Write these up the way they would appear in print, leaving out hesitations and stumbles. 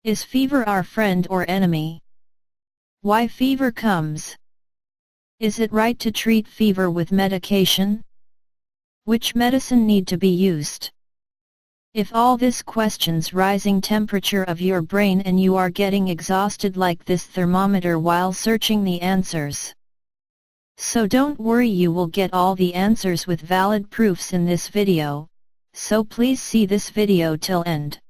Is fever our friend or enemy? Why fever comes? Is it right to treat fever with medication? Which medicine need to be used? If all this questions rising temperature of your brain and you are getting exhausted like this thermometer while searching the answers. So don't worry, you will get all the answers with valid proofs in this video, so please see this video till end.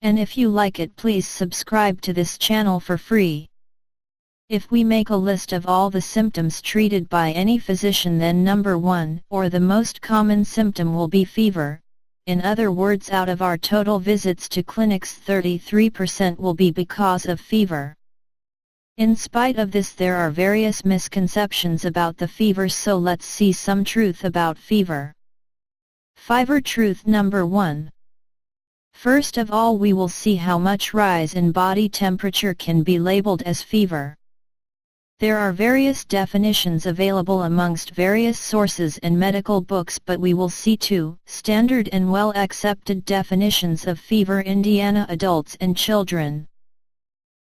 And if you like it, please subscribe to this channel for free. If we make a list of all the symptoms treated by any physician, then number 1 or the most common symptom will be fever. In other words, out of our total visits to clinics, 33% will be because of fever. In spite of this, there are various misconceptions about the fever, so let's see some truth about fever. Fever truth number 1. First of all, we will see how much rise in body temperature can be labeled as fever. There are various definitions available amongst various sources and medical books, but we will see two standard and well-accepted definitions of fever: Indiana adults and children.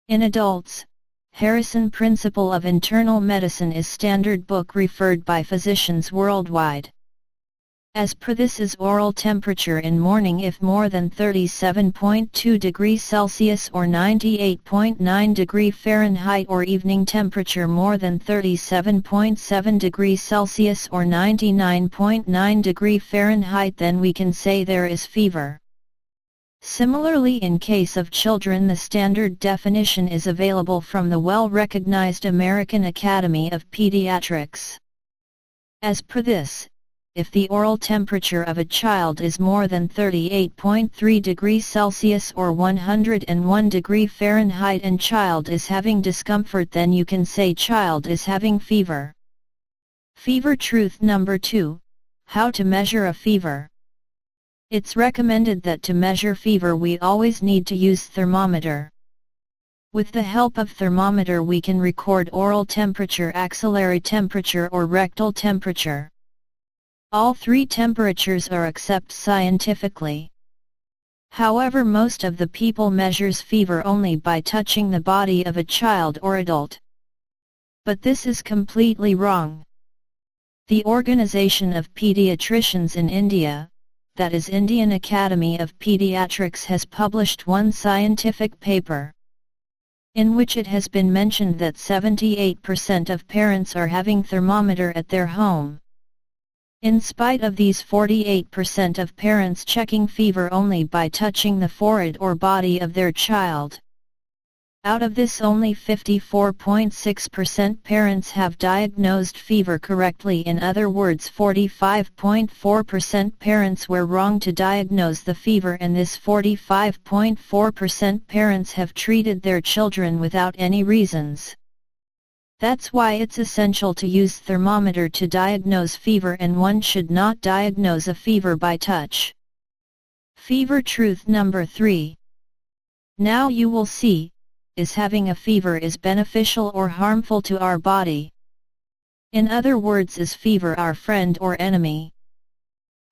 In adults, Harrison Principle of Internal Medicine is standard book referred by physicians worldwide. As per this is oral temperature in morning if more than 37.2 degrees Celsius or 98.9 degrees Fahrenheit, or evening temperature more than 37.7 degrees Celsius or 99.9 degrees Fahrenheit, then we can say there is fever. Similarly, in case of children, the standard definition is available from the well-recognized American Academy of Pediatrics. As per this, if the oral temperature of a child is more than 38.3 degrees Celsius or 101 degrees Fahrenheit and child is having discomfort, then you can say child is having fever. Fever truth number 2. How to measure a fever. It's recommended that to measure fever we always need to use thermometer. With the help of thermometer we can record oral temperature, axillary temperature or rectal temperature. All three temperatures are accepted scientifically. However, most of the people measures fever only by touching the body of a child or adult. But this is completely wrong. The Organization of Pediatricians in India, that is Indian Academy of Pediatrics, has published one scientific paper, in which it has been mentioned that 78% of parents are having thermometer at their home. In spite of these 48% of parents checking fever only by touching the forehead or body of their child. Out of this, only 54.6% parents have diagnosed fever correctly. In other words, 45.4% parents were wrong to diagnose the fever, and this 45.4% parents have treated their children without any reasons. That's why it's essential to use thermometer to diagnose fever, and one should not diagnose a fever by touch. Fever truth number 3. Now you will see, is having a fever is beneficial or harmful to our body? In other words, is fever our friend or enemy?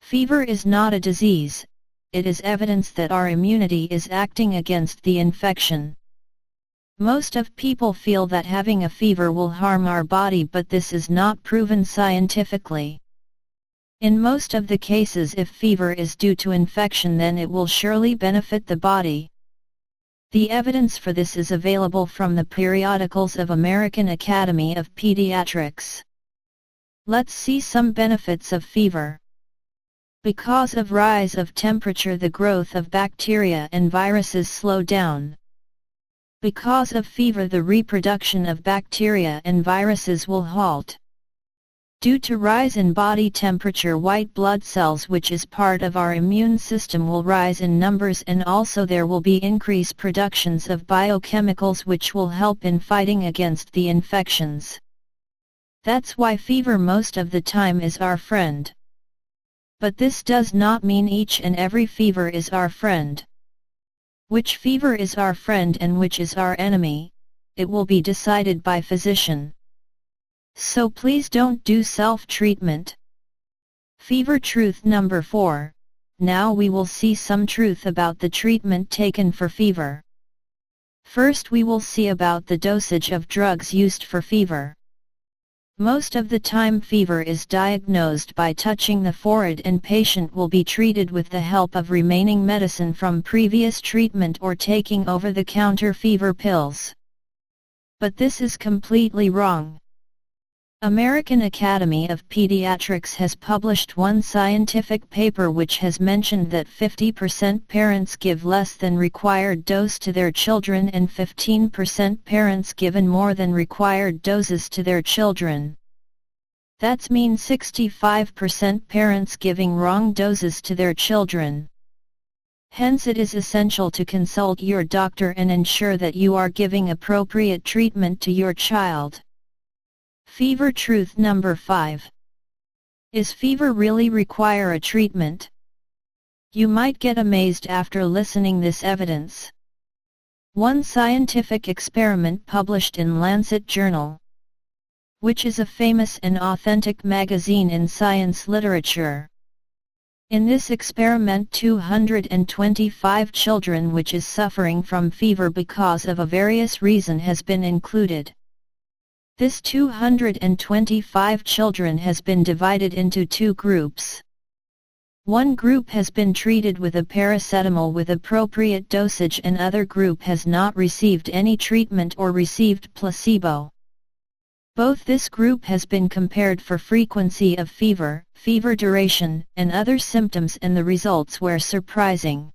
Fever is not a disease, it is evidence that our immunity is acting against the infection. Most of people feel that having a fever will harm our body, but this is not proven scientifically. In most of the cases, if fever is due to infection, then it will surely benefit the body. The evidence for this is available from the periodicals of American Academy of Pediatrics. Let's see some benefits of fever. Because of rise of temperature, the growth of bacteria and viruses slow down. Because of fever, the reproduction of bacteria and viruses will halt. Due to rise in body temperature, white blood cells, which is part of our immune system, will rise in numbers, and also there will be increased productions of biochemicals which will help in fighting against the infections. That's why fever most of the time is our friend. But this does not mean each and every fever is our friend. Which fever is our friend and which is our enemy, it will be decided by physician. So please don't do self-treatment. Fever truth number 4. Now we will see some truth about the treatment taken for fever. First we will see about the dosage of drugs used for fever. Most of the time fever is diagnosed by touching the forehead and patient will be treated with the help of remaining medicine from previous treatment or taking over-the-counter fever pills. But this is completely wrong. American Academy of Pediatrics has published one scientific paper which has mentioned that 50% parents give less than required dose to their children and 15% parents given more than required doses to their children. That's mean 65% parents giving wrong doses to their children. Hence it is essential to consult your doctor and ensure that you are giving appropriate treatment to your child. Fever truth number 5. Is fever really require a treatment? You might get amazed after listening this evidence. One scientific experiment published in Lancet Journal, which is a famous and authentic magazine in science literature. In this experiment 225 children which is suffering from fever because of a various reason has been included. This 225 children has been divided into two groups. One group has been treated with a paracetamol with appropriate dosage and other group has not received any treatment or received placebo. Both this group has been compared for frequency of fever, fever duration, and other symptoms and the results were surprising.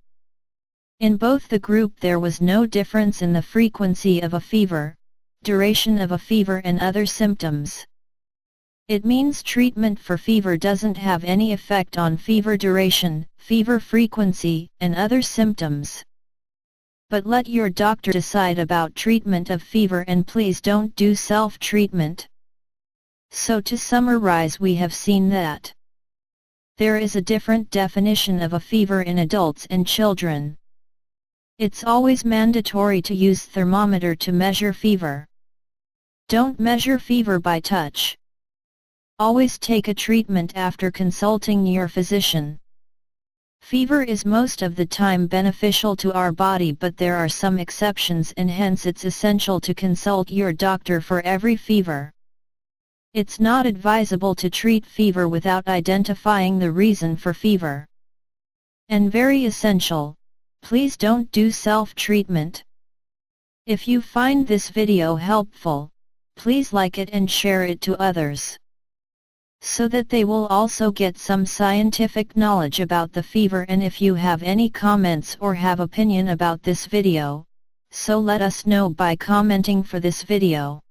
In both the group there was no difference in the frequency of a fever, duration of a fever and other symptoms. It means treatment for fever doesn't have any effect on fever duration, fever frequency, and other symptoms. But let your doctor decide about treatment of fever and please don't do self-treatment. So to summarize, we have seen that there is a different definition of a fever in adults and children. It's always mandatory to use thermometer to measure fever. Don't measure fever by touch. Always take a treatment after consulting your physician. Fever is most of the time beneficial to our body, but there are some exceptions and hence it's essential to consult your doctor for every fever. It's not advisable to treat fever without identifying the reason for fever. And very essential, please don't do self-treatment. If you find this video helpful, please like it and share it to others, so that they will also get some scientific knowledge about the fever. And if you have any comments or have opinion about this video, so let us know by commenting for this video.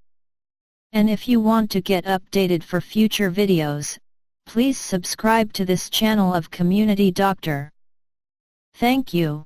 And if you want to get updated for future videos, please subscribe to this channel of Community Doctor. Thank you.